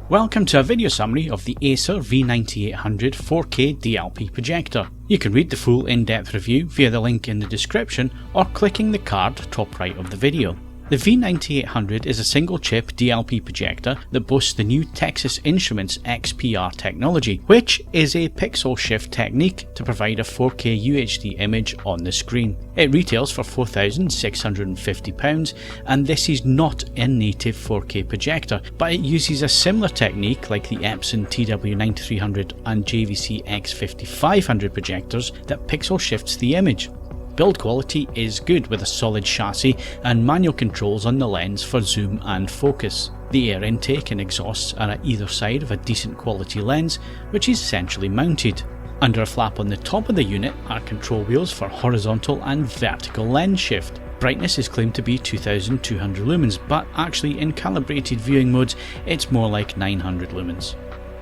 Welcome to a video summary of the Acer V9800 4K DLP projector. You can read the full in-depth review via the link in the description or clicking the card top right of the video. The V9800 is a single-chip DLP projector that boasts the new Texas Instruments XPR technology, which is a pixel shift technique to provide a 4K UHD image on the screen. It retails for £4,650 and this is not a native 4K projector, but it uses a similar technique like the Epson TW9300 and JVC X5500 projectors that pixel shifts the image. Build quality is good with a solid chassis and manual controls on the lens for zoom and focus. The air intake and exhausts are at either side of a decent quality lens, which is centrally mounted. Under a flap on the top of the unit are control wheels for horizontal and vertical lens shift. Brightness is claimed to be 2200 lumens, but actually in calibrated viewing modes it's more like 900 lumens.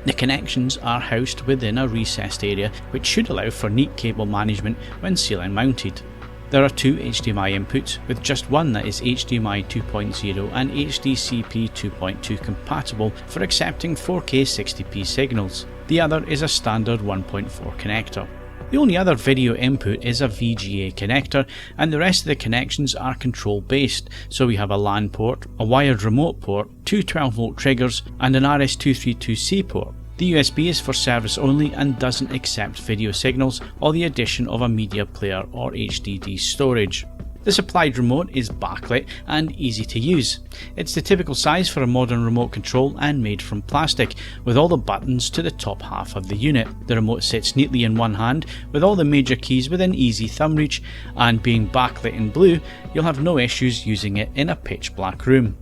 The connections are housed within a recessed area, which should allow for neat cable management when ceiling mounted. There are two HDMI inputs, with just one that is HDMI 2.0 and HDCP 2.2 compatible for accepting 4K 60p signals. The other is a standard 1.4 connector. The only other video input is a VGA connector, and the rest of the connections are control based, so we have a LAN port, a wired remote port, two 12V triggers and an RS232C port. The USB is for service only and doesn't accept video signals or the addition of a media player or HDD storage. The supplied remote is backlit and easy to use. It's the typical size for a modern remote control and made from plastic, with all the buttons to the top half of the unit. The remote sits neatly in one hand with all the major keys within easy thumb reach, and being backlit in blue, you'll have no issues using it in a pitch black room.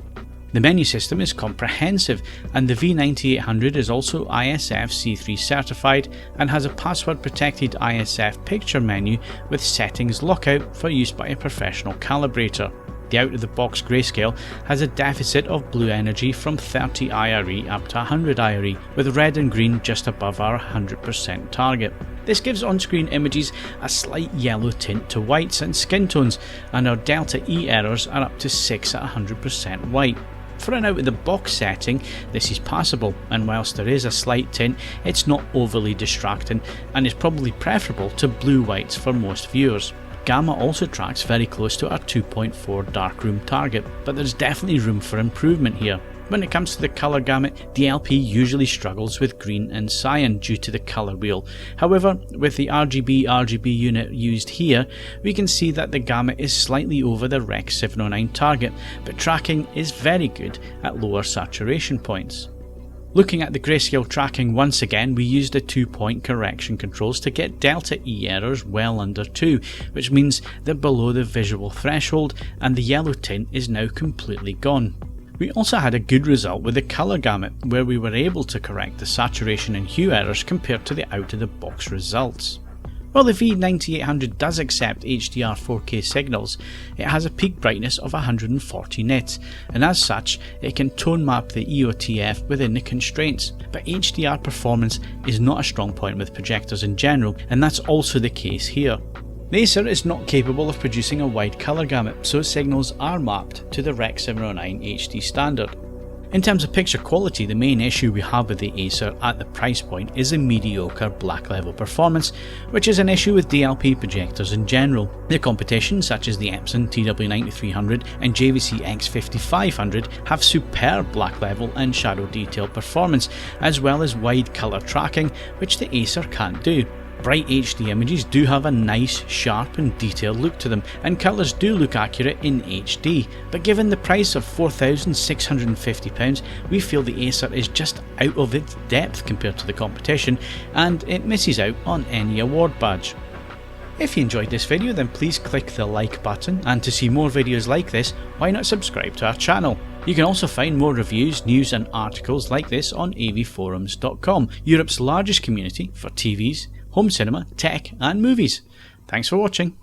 The menu system is comprehensive, and the V9800 is also ISF C3 certified and has a password protected ISF picture menu with settings lockout for use by a professional calibrator. The out-of-the-box Grayscale has a deficit of blue energy from 30 IRE up to 100 IRE, with red and green just above our 100% target. This gives on-screen images a slight yellow tint to whites and skin tones, and our delta E errors are up to 6 at 100% white. For an out-of-the-box setting, this is passable, and whilst there is a slight tint, it's not overly distracting and is probably preferable to blue-whites for most viewers. Gamut also tracks very close to our 2.4 darkroom target, but there's definitely room for improvement here. When it comes to the colour gamut, DLP usually struggles with green and cyan due to the colour wheel. However, with the RGB unit used here, we can see that the gamut is slightly over the Rec 709 target, but tracking is very good at lower saturation points. Looking at the Grayscale tracking once again, we used a 2-point correction controls to get delta E errors well under 2, which means they're below the visual threshold and the yellow tint is now completely gone. We also had a good result with the colour gamut, where we were able to correct the saturation and hue errors compared to the out-of-the-box results. While the V9800 does accept HDR 4K signals, it has a peak brightness of 140 nits, and as such it can tone map the EOTF within the constraints, but HDR performance is not a strong point with projectors in general, and that's also the case here. The Acer is not capable of producing a wide colour gamut, so signals are mapped to the Rec 709 HD standard. In terms of picture quality, the main issue we have with the Acer at the price point is a mediocre black level performance, which is an issue with DLP projectors in general. The competition, such as the Epson TW9300 and JVC X5500, have superb black level and shadow detail performance, as well as wide colour tracking, which the Acer can't do. Bright HD images do have a nice, sharp and detailed look to them, and colours do look accurate in HD, but given the price of £4,650, we feel the Acer is just out of its depth compared to the competition, and it misses out on any award badge. If you enjoyed this video, then please click the like button, and to see more videos like this, why not subscribe to our channel? You can also find more reviews, news and articles like this on avforums.com, Europe's largest community for TVs, home cinema, tech and movies. Thanks for watching.